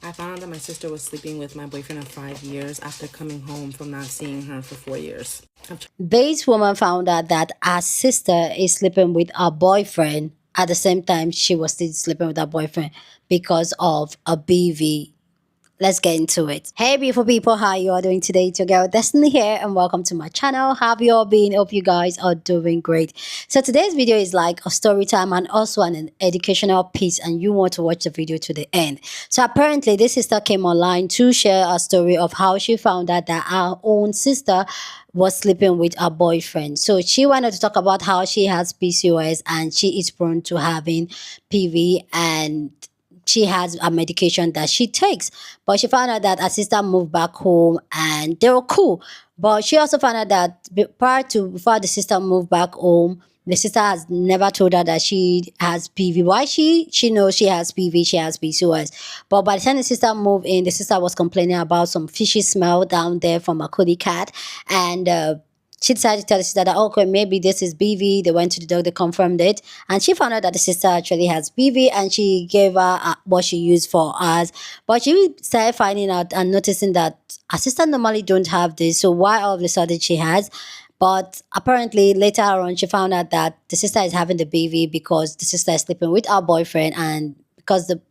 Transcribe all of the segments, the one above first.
I found out that my sister was sleeping with my boyfriend of 5 years after coming home from not seeing her for 4 years. This woman found out that her sister is sleeping with her boyfriend. At the same time, she was still sleeping with her boyfriend because of a BV. Let's get into it. Hey beautiful people, how you all doing today? It's your girl Destiny here and welcome to my channel. How have you all been? Hope you guys are doing great. So today's video is like a story time and also an educational piece, and you want to watch the video to the end. So apparently this sister came online to share a story of how she found out that her own sister was sleeping with her boyfriend. So she wanted to talk about how she has PCOS and she is prone to having PV, and she has a medication that she takes. But she found out that her sister moved back home and they were cool. But she also found out that before the sister moved back home, the sister has never told her that she has PV. Why she knows she has PV, she has PCOS. But by the time the sister moved in, the sister was complaining about some fishy smell down there from a coolie cat. And she decided to tell the sister that, okay, maybe this is BV. They went to the doctor, confirmed it, and she found out that the sister actually has BV, and she gave her what she used for us. But she started finding out and noticing that her sister normally don't have this, so why all of a sudden she has? But apparently later on, she found out that the sister is having the BV because the sister is sleeping with her boyfriend, and because the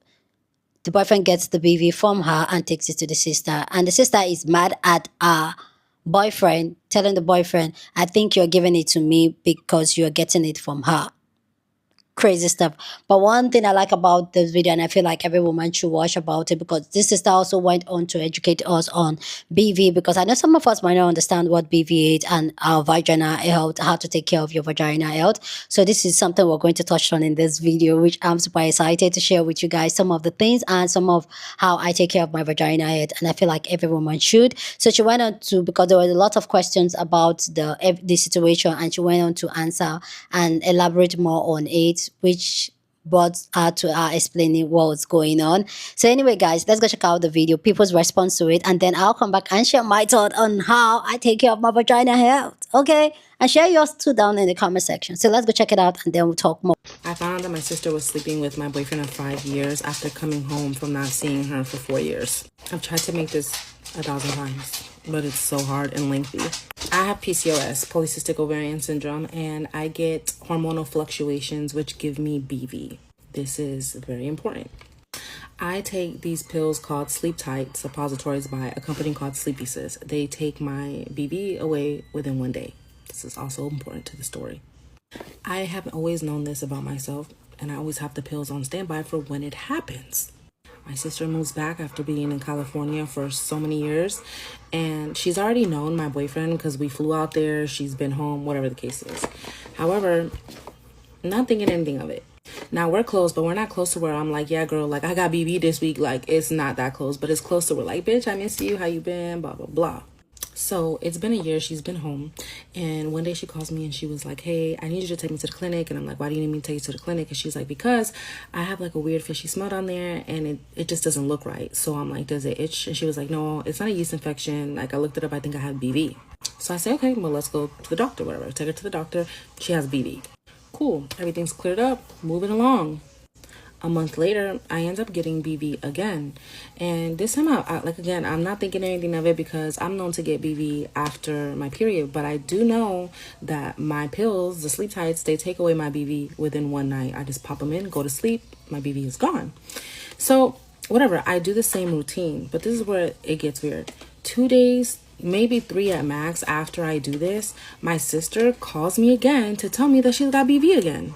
boyfriend gets the BV from her and takes it to the sister, and the sister is mad at her boyfriend, telling the boyfriend, I think you're giving it to me because you're getting it from her. Crazy stuff. But one thing I like about this video, and I feel like every woman should watch about it, because this sister also went on to educate us on BV, because I know some of us might not understand what BV is and our vagina health, how to take care of your vagina health. So this is something we're going to touch on in this video, which I'm super excited to share with you guys some of the things and some of how I take care of my vagina health, and I feel like every woman should. So she went on to, because there were a lot of questions about the situation, and she went on to answer and elaborate more on it, which brought her to her explaining what's going on. So anyway, guys, let's go check out the video, people's response to it, and then I'll come back and share my thought on how I take care of my vagina health. Okay? And share yours too down in the comment section. So let's go check it out and then we'll talk more. I found out that my sister was sleeping with my boyfriend of 5 years after coming home from not seeing her for 4 years. I've tried to make this 1,000 times, but it's so hard and lengthy. I have PCOS, polycystic ovarian syndrome, and I get hormonal fluctuations which give me BV. This is very important. I take these pills called Sleep Tight suppositories by a company called Sleepy Sis. They take my BV away within 1 day. This is also important to the story. I have always known this about myself, and I always have the pills on standby for when it happens. My sister moves back after being in California for so many years, and she's already known my boyfriend because we flew out there, she's been home, whatever the case is. However, not thinking anything of it. Now we're close, but we're not close to where I'm like, yeah, girl, like I got BB this week. Like it's not that close, but it's close to where like, bitch, I miss you. How you been? Blah, blah, blah. So it's been a year, she's been home, and one day she calls me and she was like, hey, I need you to take me to the clinic. And I'm like, why do you need me to take you to the clinic? And she's like, because I have like a weird fishy smell down there and it just doesn't look right. So I'm like, does it itch? And she was like, no, it's not a yeast infection. Like I looked it up, I think I have BV. So I said, okay, well, let's go to the doctor, whatever. Take her to the doctor. She has BV. Cool, everything's cleared up, moving along. A month later, I end up getting BV again. And this time I'm not thinking anything of it because I'm known to get BV after my period. But I do know that my pills, the Sleep Tights, they take away my BV within one night. I just pop them in, go to sleep, my BV is gone. So whatever, I do the same routine. But this is where it gets weird. 2 days, maybe 3 at max after I do this, my sister calls me again to tell me that she's got BV again.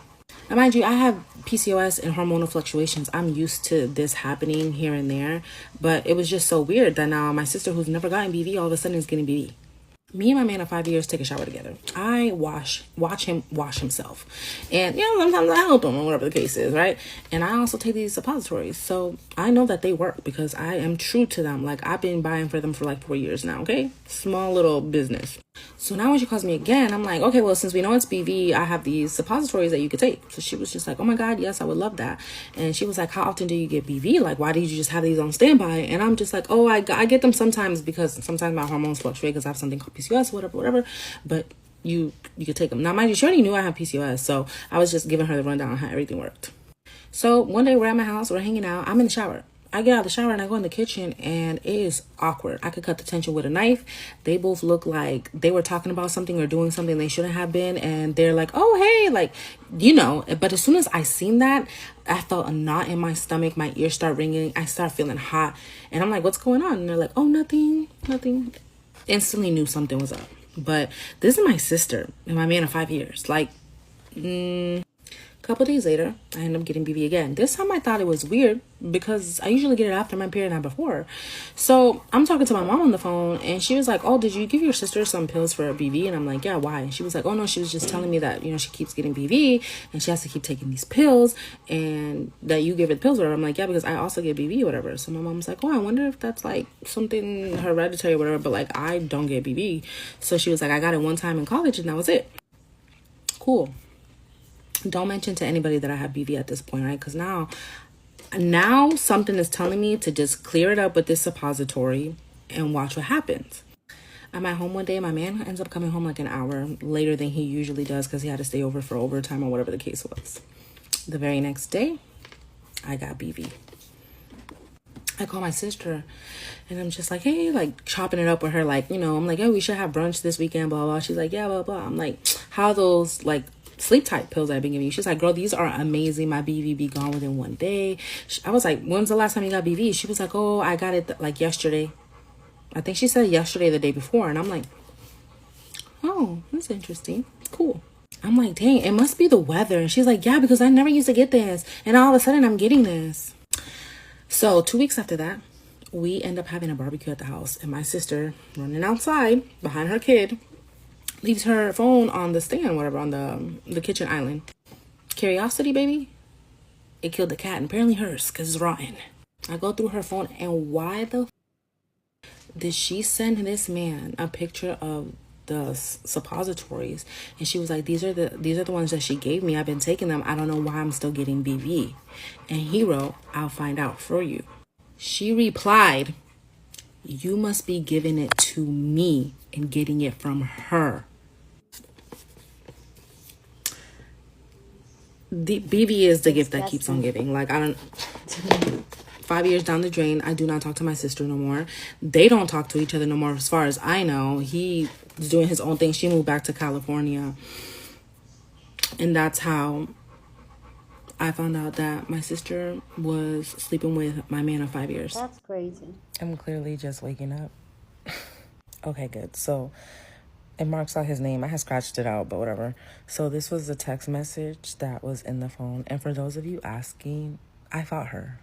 Now, mind you, I have PCOS and hormonal fluctuations. I'm used to this happening here and there, but it was just so weird that now my sister, who's never gotten BV, all of a sudden is getting BV. Me and my man of 5 years take a shower together. I watch him wash himself. And, sometimes I help him or whatever the case is, right? And I also take these suppositories. So I know that they work because I am true to them. Like, I've been buying for them for like 4 years now, okay? Small little business. So now when she calls me again, I'm like, okay, well, since we know it's BV, I have these suppositories that you could take. So she was just like, oh my God, yes, I would love that. And she was like, how often do you get BV? Like, why did you just have these on standby? And I'm just like, oh, I get them sometimes because sometimes my hormones fluctuate because I have something called PCOS, whatever. But you could take them. Now, mind you, she already knew I have PCOS. So I was just giving her the rundown on how everything worked. So one day we're at my house, we're hanging out, I'm in the shower. I get out of the shower and I go in the kitchen and it is awkward. I could cut the tension with a knife. They both look like they were talking about something or doing something they shouldn't have been. And they're like, oh, hey, like, you know. But as soon as I seen that, I felt a knot in my stomach. My ears start ringing. I start feeling hot. And I'm like, what's going on? And they're like, oh, nothing. Instantly knew something was up. But this is my sister and my man of 5 years. Like, couple days later, I ended up getting BV again. This time I thought it was weird because I usually get it after my period, not before. So I'm talking to my mom on the phone and she was like, oh, did you give your sister some pills for a BV? And I'm like, yeah, why? And she was like, oh no, she was just telling me that, you know, she keeps getting BV and she has to keep taking these pills and that you give her the pills or whatever. I'm like, yeah, because I also get BV or whatever. So my mom's like, oh, I wonder if that's like something hereditary or whatever, but like I don't get BV. So she was like, I got it one time in college and that was it. Cool. Don't mention to anybody that I have BV at this point, right? Because now something is telling me to just clear it up with this suppository and watch what happens. I'm at home one day. My man ends up coming home like an hour later than he usually does because he had to stay over for overtime or whatever the case was. The very next day, I got BV. I call my sister and I'm just like, hey, like chopping it up with her. Like, you know, I'm like, hey, we should have brunch this weekend, blah, blah. She's like, yeah, blah, blah. I'm like, how those like sleep tight pills I've been giving you? She's like, girl, these are amazing. My BV be gone within one day. I was like, when's the last time you got BV? She was like, oh, I got it like yesterday. I think she said yesterday, the day before. And I'm like, oh, that's interesting. Cool. I'm like, dang, it must be the weather. And she's like, yeah, because I never used to get this. And all of a sudden I'm getting this. So 2 weeks after that, we end up having a barbecue at the house. And my sister running outside behind her kid leaves her phone on the stand, whatever, on the kitchen island. Curiosity, baby. It killed the cat, and apparently hers, because it's rotten. I go through her phone, and why the did she send this man a picture of the suppositories? And she was like, these are the ones that she gave me. I've been taking them. I don't know why I'm still getting BV. And he wrote, I'll find out for you. She replied, you must be giving it to me and getting it from her. The BV is the gift that keeps on giving. Like, 5 years down the drain, I do not talk to my sister no more. They don't talk to each other no more as far as I know. He is doing his own thing. She moved back to California. And that's how I found out that my sister was sleeping with my man of 5 years. That's crazy. I'm clearly just waking up. Okay, good. So it marks out his name. I had scratched it out, but whatever. So this was the text message that was in the phone. And for those of you asking, I fought her.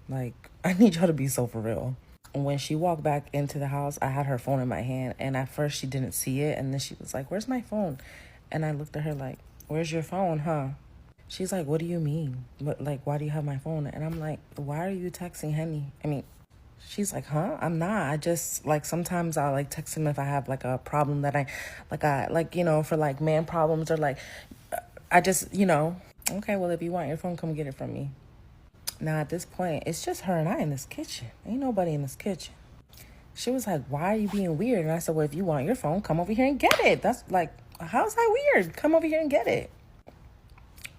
Like, I need y'all to be so for real. When she walked back into the house, I had her phone in my hand. And at first she didn't see it. And then she was like, where's my phone? And I looked at her like, where's your phone, huh? She's like, what do you mean? But like, why do you have my phone? And I'm like, why are you texting Henny? She's like, huh? I'm not. I just, like, sometimes I'll, like, text him if I have, like, a problem that you know, for, like, man problems or, like, I just, you know. Okay, well, if you want your phone, come get it from me. Now, at this point, it's just her and I in this kitchen. Ain't nobody in this kitchen. She was like, why are you being weird? And I said, well, if you want your phone, come over here and get it. That's, like, how's that weird? Come over here and get it.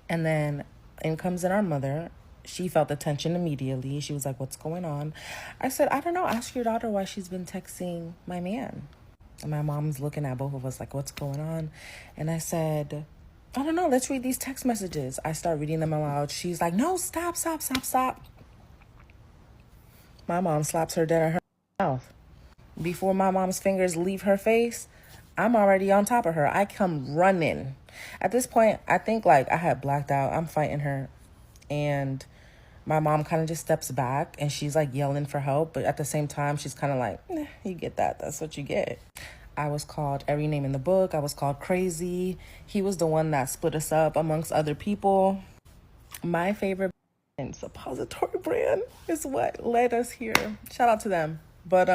And then in comes in our mother. She felt the tension immediately. She was like, what's going on? I said, I don't know. Ask your daughter why she's been texting my man. And my mom's looking at both of us like, what's going on? And I said, I don't know. Let's read these text messages. I start reading them aloud. She's like, no, stop. My mom slaps her dead in her mouth. Before my mom's fingers leave her face, I'm already on top of her. I come running. At this point, I think, like, I had blacked out. I'm fighting her. And my mom kind of just steps back and she's like yelling for help. But at the same time, she's kind of like, you get that. That's what you get. I was called every name in the book. I was called crazy. He was the one that split us up amongst other people. My favorite suppository brand is what led us here. Shout out to them. But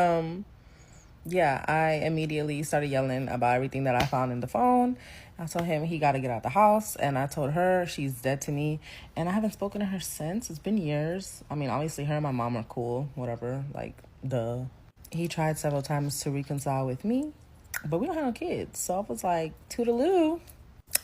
yeah, I immediately started yelling about everything that I found in the phone. I told him he got to get out the house, and I told her she's dead to me, and I haven't spoken to her since. It's been years. I mean, obviously her and my mom are cool, whatever, like, duh. He tried several times to reconcile with me, but we don't have no kids, so I was like, toodaloo.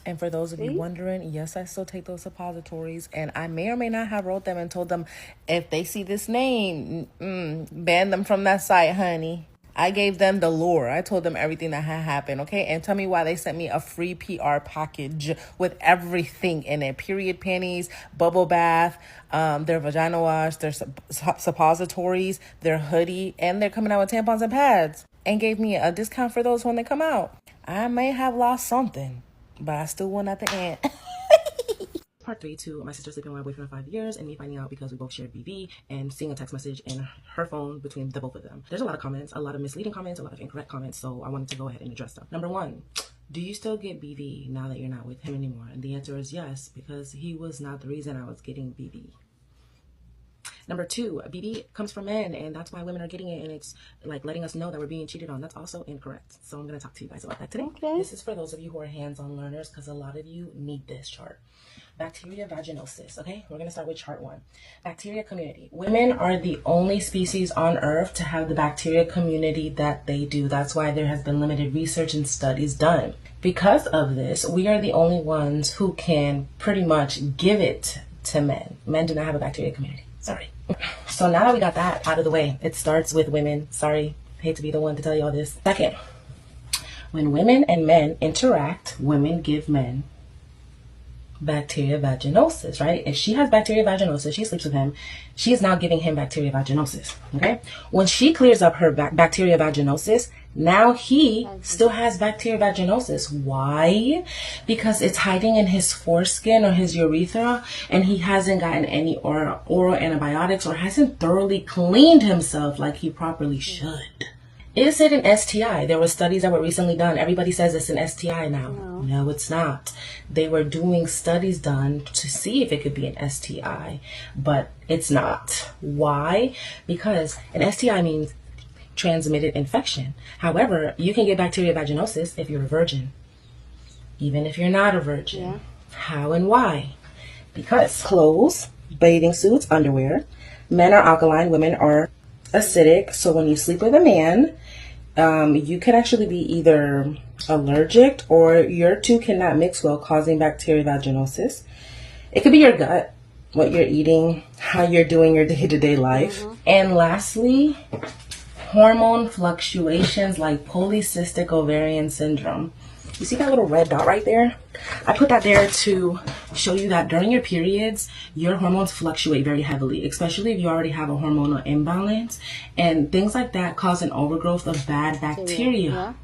And for those of you wondering, yes, I still take those suppositories, and I may or may not have wrote them and told them if they see this name, ban them from that site, honey. I gave them the lore. I told them everything that had happened, okay? And tell me why they sent me a free PR package with everything in it. Period panties, bubble bath, their vagina wash, their suppositories, their hoodie, and they're coming out with tampons and pads. And gave me a discount for those when they come out. I may have lost something, but I still won at the end. Part 3 to my sister sleeping with my boyfriend for 5 years and me finding out because we both shared BV and seeing a text message in her phone between the both of them. There's a lot of comments, a lot of misleading comments, a lot of incorrect comments, so I wanted to go ahead and address them. Number 1, do you still get BV now that you're not with him anymore? And the answer is yes, because he was not the reason I was getting BV. Number 2, BB comes from men, and that's why women are getting it, and it's like letting us know that we're being cheated on. That's also incorrect. So I'm going to talk to you guys about that today. Okay. This is for those of you who are hands-on learners, because a lot of you need this chart. Bacteria vaginosis, okay? We're going to start with chart 1. Bacteria community. Women are the only species on Earth to have the bacteria community that they do. That's why there has been limited research and studies done. Because of this, we are the only ones who can pretty much give it to men. Men do not have a bacteria community. Sorry. So now that we got that out of the way, it starts with women. Sorry, hate to be the one to tell you all this. Second, when women and men interact, women give men bacteria vaginosis, right? If she has bacteria vaginosis, she sleeps with him, she is now giving him bacteria vaginosis, okay? When she clears up her bacteria vaginosis, now he still has bacteria vaginosis. Why? Because it's hiding in his foreskin or his urethra, and he hasn't gotten any oral antibiotics or hasn't thoroughly cleaned himself like he properly should. Is it an STI? There were studies that were recently done. Everybody says it's an STI now. No, it's not. They were doing studies done to see if it could be an STI, but it's not. Why? Because an STI means transmitted infection. However, you can get bacteria vaginosis if you're a virgin, even if you're not a virgin. Yeah. How and why? Because clothes, bathing suits, underwear. Men are alkaline, women are acidic. So when you sleep with a man, you can actually be either allergic or your two cannot mix well, causing bacteria vaginosis. It could be your gut, what you're eating, how you're doing your day-to-day life. And lastly, hormone fluctuations like polycystic ovarian syndrome. You see that little red dot right there? I put that there to show you that during your periods, your hormones fluctuate very heavily, especially if you already have a hormonal imbalance. And things like that cause an overgrowth of bad bacteria,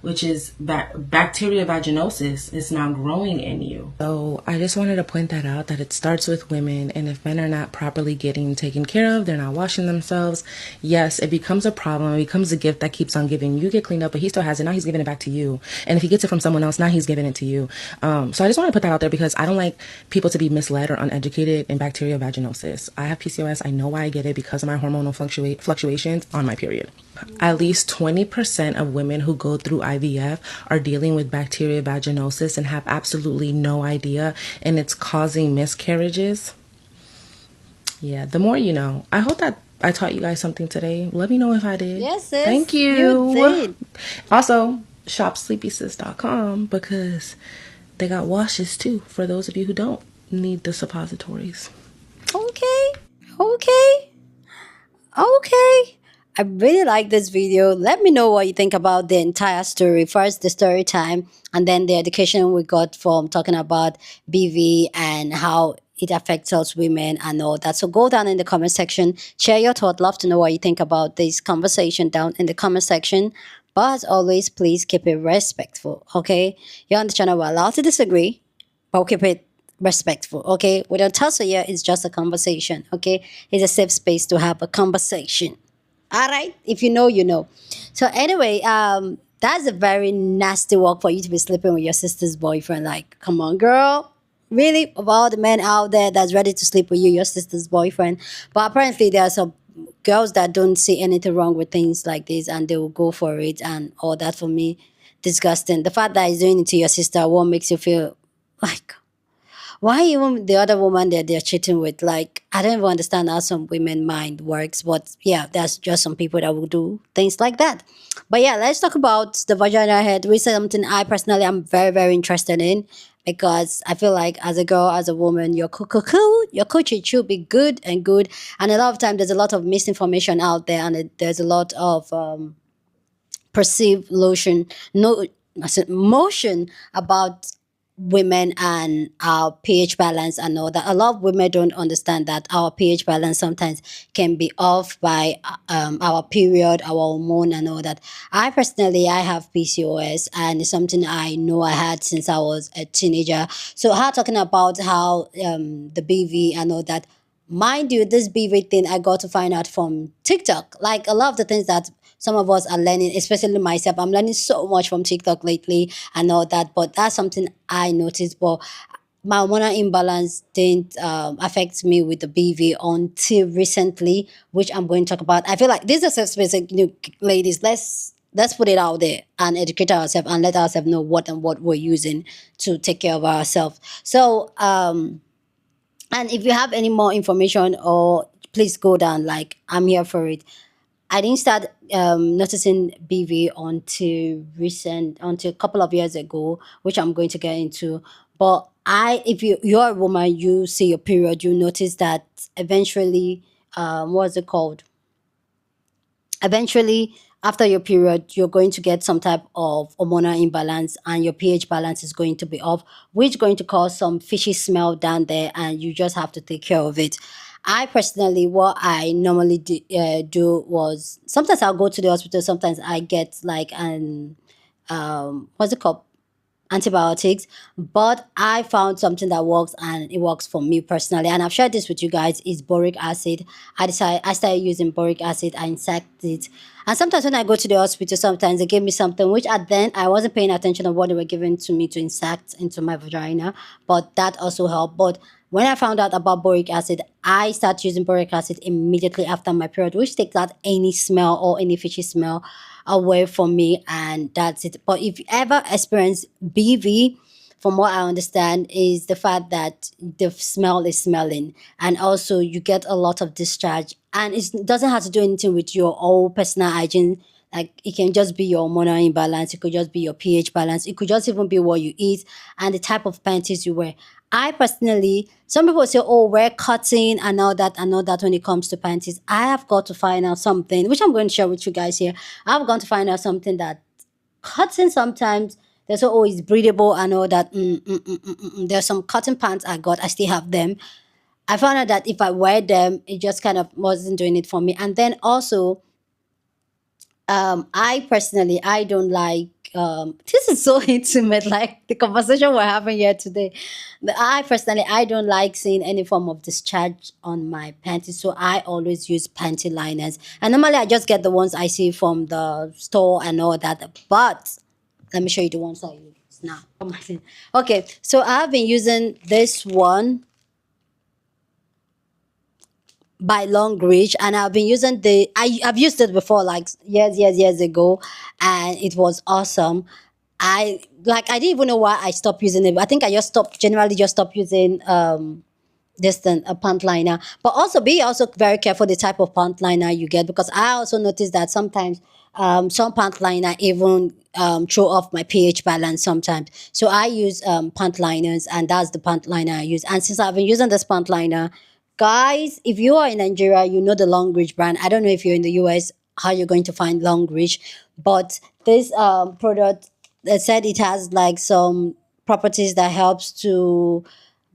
which is bacteria vaginosis is now growing in you. So I just wanted to point that out, that it starts with women, and if men are not properly getting taken care of, they're not washing themselves, yes, it becomes a problem. It becomes a gift that keeps on giving. You get cleaned up, but he still has it. Now he's giving it back to you. And if he gets it from someone else, now he's giving it to you. So I just want to put that out there because I don't like people to be misled or uneducated in bacteria vaginosis. I have PCOS. I know why I get it, because of my hormonal fluctuations on my period. At least 20% of women who go through IVF are dealing with bacteria vaginosis and have absolutely no idea, and it's causing miscarriages. Yeah, the more you know. I hope that I taught you guys something today. Let me know if I did. Yes, sis. Thank you. You did. Also, shop sleepysis.com because they got washes too for those of you who don't need the suppositories. Okay. I really like this video. Let me know what you think about the entire story. First, the story time, and then the education we got from talking about BV and how it affects us women and all that. So go down in the comment section, share your thought. Love to know what you think about this conversation down in the comment section. But as always, please keep it respectful, okay? You're on the channel, we're allowed to disagree, but we'll keep it respectful, okay? We don't tussle here, it's just a conversation, okay? It's a safe space to have a conversation. All right, if you know, you know. So anyway, that's a very nasty walk for you to be sleeping with your sister's boyfriend. Like, come on, girl. Really? Of all the men out there that's ready to sleep with you, your sister's boyfriend. But apparently there are some girls that don't see anything wrong with things like this and they will go for it and all that. For me, disgusting. The fact that he's doing it to your sister, what makes you feel like, why even the other woman that they're cheating with? Like, I don't even understand how some women mind works. But yeah, there's just some people that will do things like that. But yeah, let's talk about the vagina head, which is something I personally am very, very interested in. because I feel like as a girl, as a woman, your coochie should be good and good. And a lot of time, there's a lot of misinformation out there, and there's a lot of perceived lotion, no, I said motion about women and our pH balance and all that. A lot of women don't understand that our pH balance sometimes can be off by our period, our hormone, and all that. I personally, I have PCOS, and it's something I know I had since I was a teenager. So, her talking about how the BV and all that. Mind you, this BV thing I got to find out from TikTok. Like a lot of the things that some of us are learning, especially myself. I'm learning so much from TikTok lately and all that. But that's something I noticed. But my hormonal imbalance didn't affect me with the BV until recently, which I'm going to talk about. I feel like this is a specific, ladies. Let's put it out there and educate ourselves and let ourselves know what and what we're using to take care of ourselves. So and if you have any more information, or please go down. Like, I'm here for it. I didn't start noticing BV until a couple of years ago, which I'm going to get into. But if you're a woman, you see your period, you notice that eventually, what's it called? Eventually, after your period, you're going to get some type of hormonal imbalance, and your pH balance is going to be off, which is going to cause some fishy smell down there, and you just have to take care of it. I personally, what I normally do was sometimes I'll go to the hospital. Sometimes I get like an what's it called, antibiotics, but I found something that works, and it works for me personally, and I've shared this with you guys, is boric acid. I started using boric acid. I inject it, and sometimes when I go to the hospital, sometimes they give me something which at then I wasn't paying attention of what they were giving to me to insert into my vagina, but that also helped. But when I found out about boric acid, I started using boric acid immediately after my period, which takes out any smell or any fishy smell away from me, and that's it. But if you ever experience BV, from what I understand, is the fact that the smell is smelling, and also you get a lot of discharge, and it doesn't have to do anything with your whole personal hygiene. Like, it can just be your hormonal imbalance, it could just be your pH balance, it could just even be what you eat and the type of panties you wear. I personally, some people say, oh, wear cotton and all that and all that when it comes to panties. I have got to find out something, which I'm going to share with you guys here. I've gone to find out something that cotton sometimes, there's always breathable and all that. There's some cotton pants I got, I still have them. I found out that if I wear them, it just kind of wasn't doing it for me. And then also, I personally, I don't like this is so intimate, like the conversation we're having here today. I personally, I don't like seeing any form of discharge on my panties, so I always use panty liners, and normally I just get the ones I see from the store and all that. But let me show you the ones I use now. Okay, so I've been using this one by Long Reach, and I've been using I've used it before, like years ago, and it was awesome. I didn't even know why I stopped using it. I think I just stopped generally just stopped using this thing, a pant liner. But also be also very careful the type of pant liner you get, because I also noticed that sometimes some pant liner even throw off my pH balance sometimes. So I use pant liners, and that's the pant liner I use. And since I've been using this pant liner, guys, if you are in Nigeria, you know the Long Reach brand. I don't know if you're in the US how you're going to find Long Reach, but this product, they said it has like some properties that helps to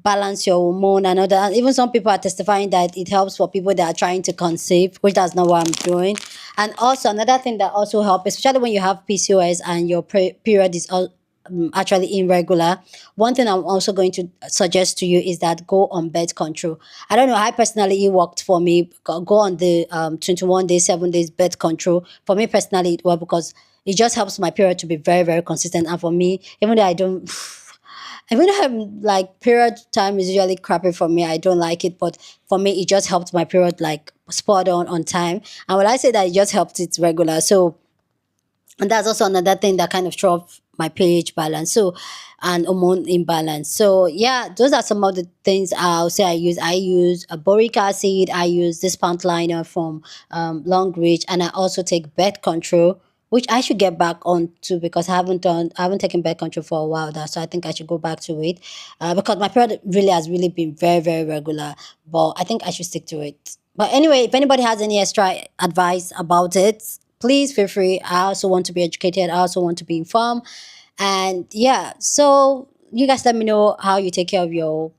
balance your hormone and other. And even some people are testifying that it helps for people that are trying to conceive, which that's not what I'm doing. And also another thing that also helps, especially when you have PCOS and your period is actually irregular. One thing I'm also going to suggest to you is that go on birth control. I don't know, I personally, it worked for me. Go on the 21 days, 7 days birth control. For me personally, it worked because it just helps my period to be very, very consistent. And for me, even though I don't, even though I'm like, period time is usually crappy for me, I don't like it. But for me, it just helped my period like spot on time. And when I say that, it just helped it regular. So, and that's also another thing that kind of throw off my pH balance. So, and hormone imbalance. So yeah, those are some of the things I'll say I use. I use a boric acid. I use this pant liner from Long Reach, and I also take birth control which I should get back on to because I haven't taken birth control for a while now, so I think I should go back to it. Because my period really has really been very, very regular, but I think I should stick to it. But anyway, if anybody has any extra advice about it, please feel free. I also want to be educated. I also want to be informed. And yeah, so you guys let me know how you take care of your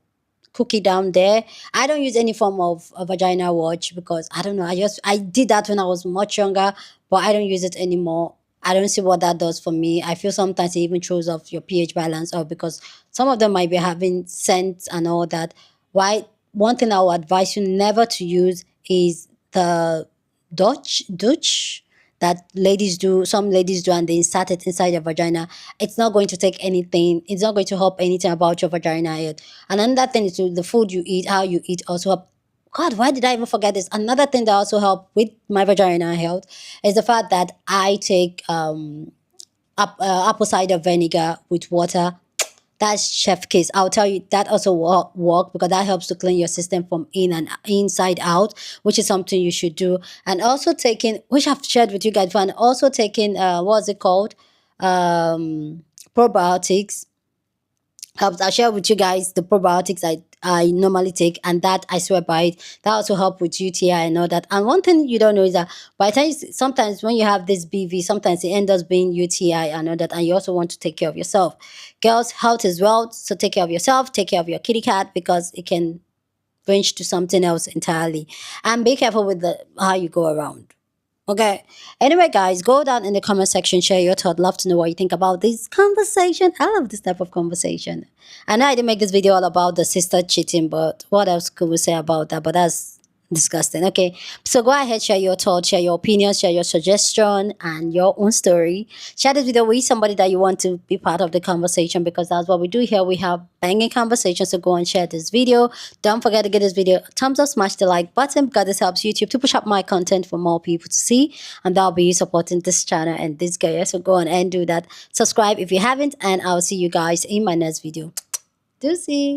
cookie down there. I don't use any form of a vagina watch because I don't know. I did that when I was much younger, but I don't use it anymore. I don't see what that does for me. I feel sometimes it even throws off your pH balance or because some of them might be having scents and all that. Why one thing I would advise you never to use is the Dutch that ladies do, some ladies do, and they insert it inside your vagina. It's not going to take anything, it's not going to help anything about your vagina yet. And another thing is the food you eat, how you eat also help. God, why did I even forget this? Another thing that also help with my vagina health is the fact that I take apple cider vinegar with water. That's chef kiss. I'll tell you that also work because that helps to clean your system from in and inside out, which is something you should do. And also taking, which I've shared with you guys, and also taking what's it called, probiotics helps. I'll share with you guys the probiotics I normally take, and that I swear by it. That also help with UTI and all that. And one thing you don't know is that by the time sometimes when you have this BV, sometimes it ends up being UTI and all that, and you also want to take care of yourself. Girls, health is wealth, so take care of yourself, take care of your kitty cat because it can range to something else entirely. And be careful with the how you go around. Okay. Anyway, guys, go down in the comment section, share your thought. Love to know what you think about this conversation. I love this type of conversation. I know I didn't make this video all about the sister cheating, but what else could we say about that? But that's disgusting. Okay, so go ahead, share your thoughts, share your opinions, share your suggestion and your own story. Share this video with somebody that you want to be part of the conversation because that's what we do here. We have banging conversations, so go and share this video. Don't forget to give this video a thumbs up, smash the like button because this helps YouTube to push up my content for more people to see, and that'll be you supporting this channel and this guy. So go on and do that. Subscribe if you haven't, and I'll see you guys in my next video. Deuces.